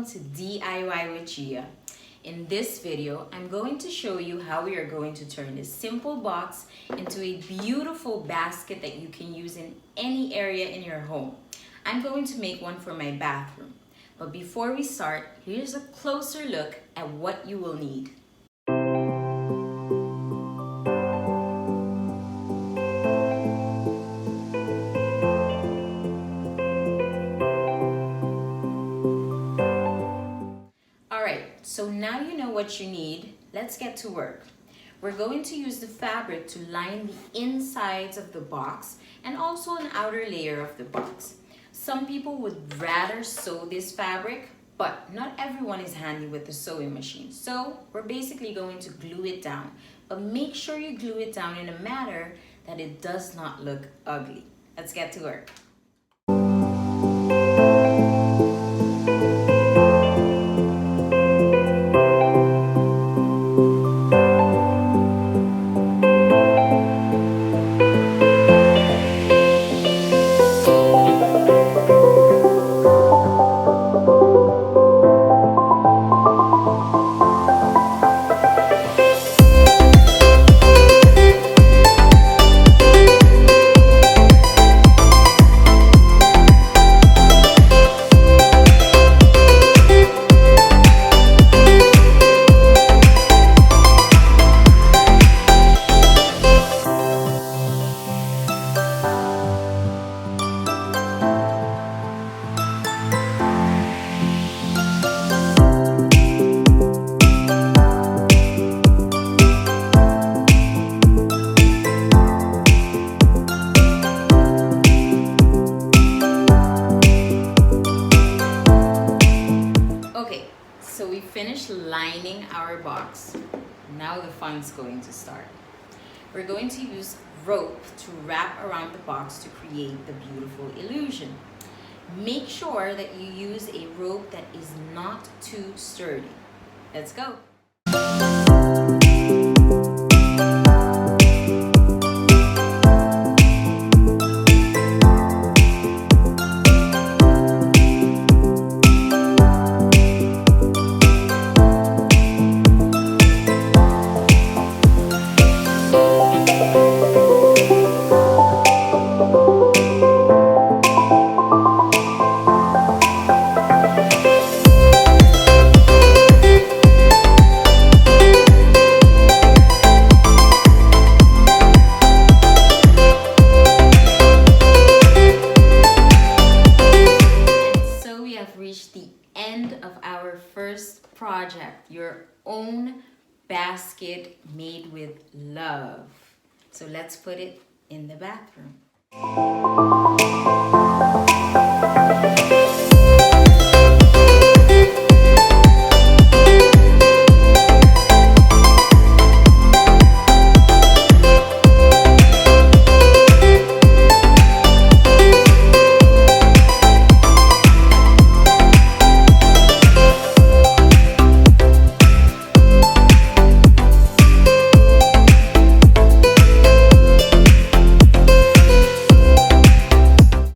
to DIY with Gia. In this video, I'm going to show you how we are going to turn this simple box into a beautiful basket that you can use in any area in your home. I'm going to make one for my bathroom. But before we start, here's a closer look at what you will need. So now you know what you need. Let's get to work. We're going to use the fabric to line the insides of the box and also an outer layer of the box. Some people would rather sew this fabric, but not everyone is handy with the sewing machine. So we're basically going to glue it down, but make sure you glue it down in a manner that it does not look ugly. Let's get to work. So we finished lining our box. Now the fun's going to start. We're going to use rope to wrap around the box to create the beautiful illusion. Make sure that you use a rope that is not too sturdy. Let's go. Reached the end of our first project, your own basket made with love. So let's put it in the bathroom.